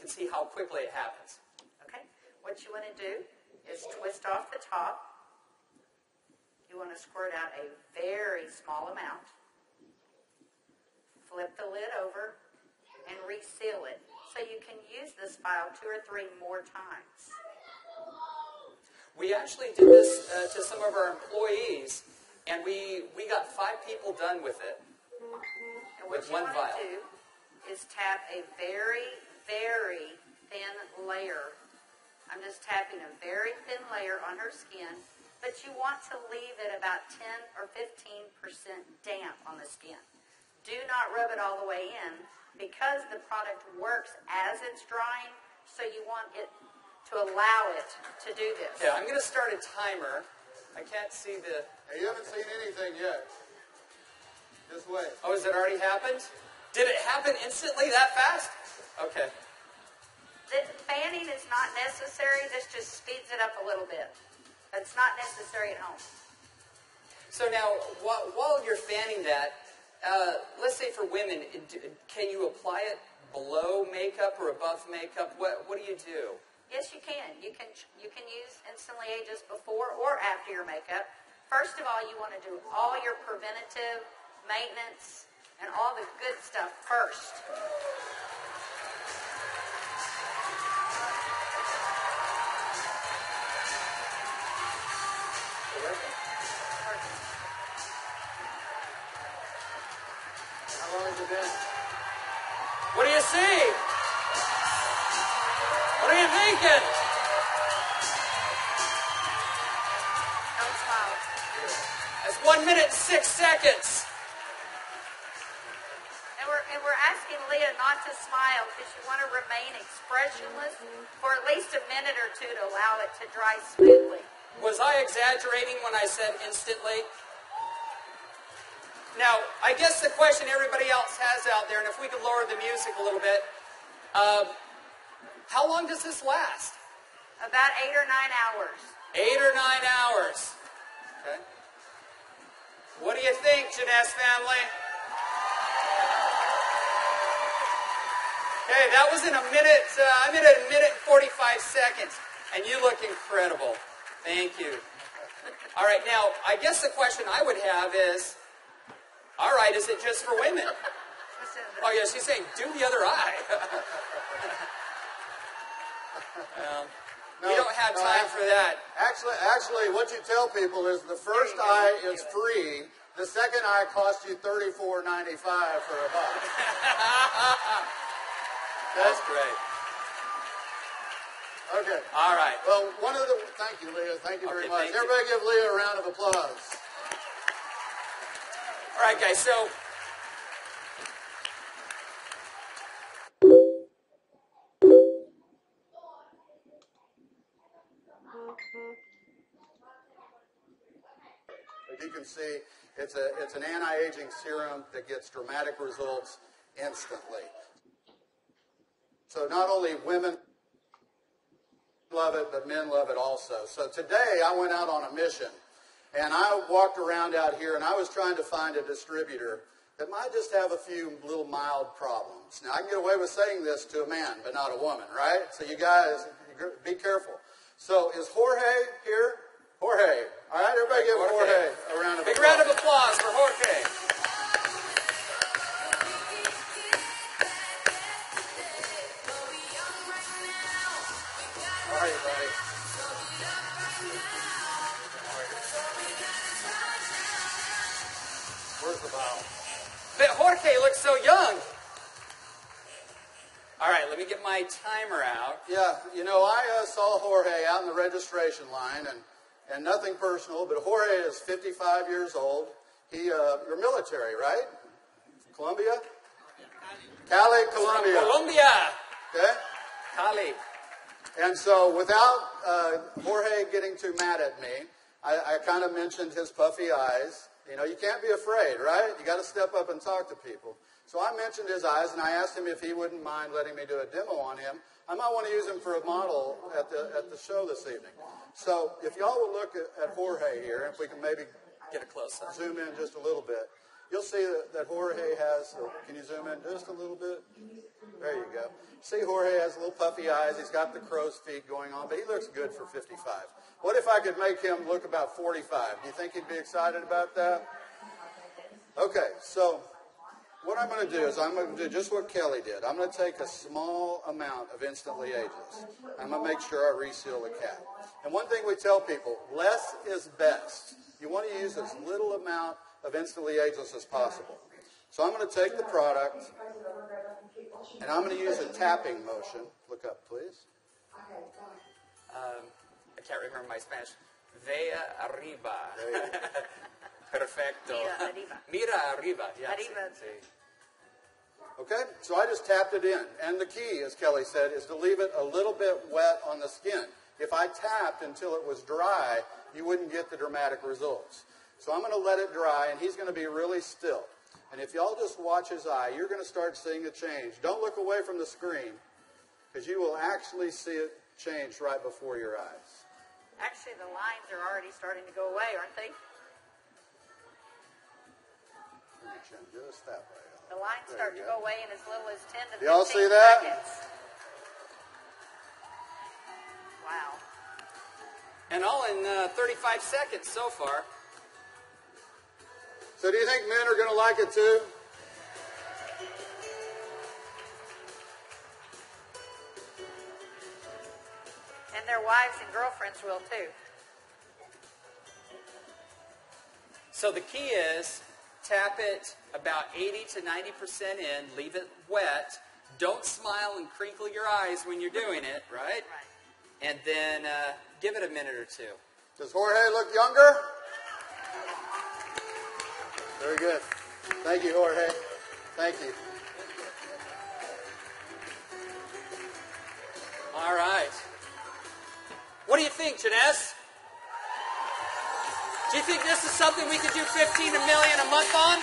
can see how quickly it happens. Okay. What you want to do is twist off the top. You want to squirt out a very small amount. Flip the lid over and reseal it so you can use this file 2 or 3 more times. We actually did this to some of our employees, and we got 5 people done with it. And what you want to do is tap a very, very thin layer. I'm just tapping a very thin layer on her skin, but you want to leave it about 10 or 15% damp on the skin. Do not rub it all the way in because the product works as it's drying, so you want it to allow it to do this. Yeah, I'm going to start a timer. I can't see the... Hey, you haven't seen anything yet. Just wait. Oh, has it already happened? Did it happen instantly that fast? Okay. The fanning is not necessary. This just speeds it up a little bit. It's not necessary at home. So now, while you're fanning that, let's say for women, can you apply it below makeup or above makeup? What do you do? Yes, you can. You can use Instantly Ageless before or after your makeup. First of all, you want to do all your preventative maintenance and all the good stuff first. How long has it been? What do you see? What are you thinking? Don't smile. That's 1 minute and 6 seconds. And we're asking Leah not to smile because you want to remain expressionless for at least a minute or 2 to allow it to dry smoothly. Was I exaggerating when I said instantly? Now, I guess the question everybody else has out there, and if we could lower the music a little bit, how long does this last? About 8 or 9 hours. 8 or 9 hours. Okay. What do you think, Jeunesse family? Okay, that was in a minute. I'm in a minute and 45 seconds, and you look incredible. Thank you. All right, now I guess the question I would have is, all right, is it just for women? Oh yeah, she's saying do the other eye. We don't have time for that. Actually, what you tell people is the first eye is free. The second eye costs you $34.95 for a buck. That's great. Okay. All right. Well, thank you, Leah. Thank you very much. Thank you. Everybody give Leah a round of applause. All right, guys, so as you can see, it's an anti-aging serum that gets dramatic results instantly. So not only women love it, but men love it also. So today I went out on a mission, and I walked around out here, and I was trying to find a distributor that might just have a few little mild problems. Now, I can get away with saying this to a man, but not a woman, right? So you guys, be careful. So is Jorge here? Jorge. All right, everybody give Jorge a round of applause. big round of applause for Jorge. How are you, buddy? Where's the bottle? But Jorge looks so young. All right, let me get my timer out. Yeah, you know, I saw Jorge out in the registration line, and nothing personal, but Jorge is 55 years old. You're military, right? Colombia? Cali, Colombia. Colombia. Okay? Cali. And so without Jorge getting too mad at me, I kind of mentioned his puffy eyes. You know, you can't be afraid, right? You got to step up and talk to people. So I mentioned his eyes, and I asked him if he wouldn't mind letting me do a demo on him. I might want to use him for a model at the show this evening. So if y'all will look at Jorge here, if we can maybe Get a close-up. zoom in just a little bit, you'll see that Jorge has, can you zoom in just a little bit? There you go. See, Jorge has little puffy eyes. He's got the crow's feet going on, but he looks good for 55. What if I could make him look about 45? Do you think he'd be excited about that? Okay, so what I'm going to do is I'm going to do just what Kelly did. I'm going to take a small amount of Instantly Ageless. I'm going to make sure I reseal the cap. And one thing we tell people, less is best. You want to use as little amount of Instantly Ageless as possible. So I'm going to take the product, and I'm going to use a tapping motion. Look up, please. I can't remember my Spanish. Vea arriba. Perfecto. Mira arriba. Mira arriba. Yeah, Arriba. sí. Okay, so I just tapped it in. And the key, as Kelly said, is to leave it a little bit wet on the skin. If I tapped until it was dry, you wouldn't get the dramatic results. So I'm going to let it dry, and he's going to be really still. And if y'all just watch his eye, you're going to start seeing a change. Don't look away from the screen, because you will actually see it change right before your eyes. Actually, the lines are already starting to go away, aren't they? Just that way. The lines start to go away in as little as 10 to 15 Y'all see that? seconds. Wow. And all in 35 seconds so far. So do you think men are going to like it too? And their wives and girlfriends will too. So the key is tap it about 80 to 90% in, leave it wet. Don't smile and crinkle your eyes when you're doing it, right? Right. And then give it a minute or two. Does Jorge look younger? Very good. Thank you, Jorge. Thank you. All right. What do you think, Jeunesse? Do you think this is something we could do 15 million a month on?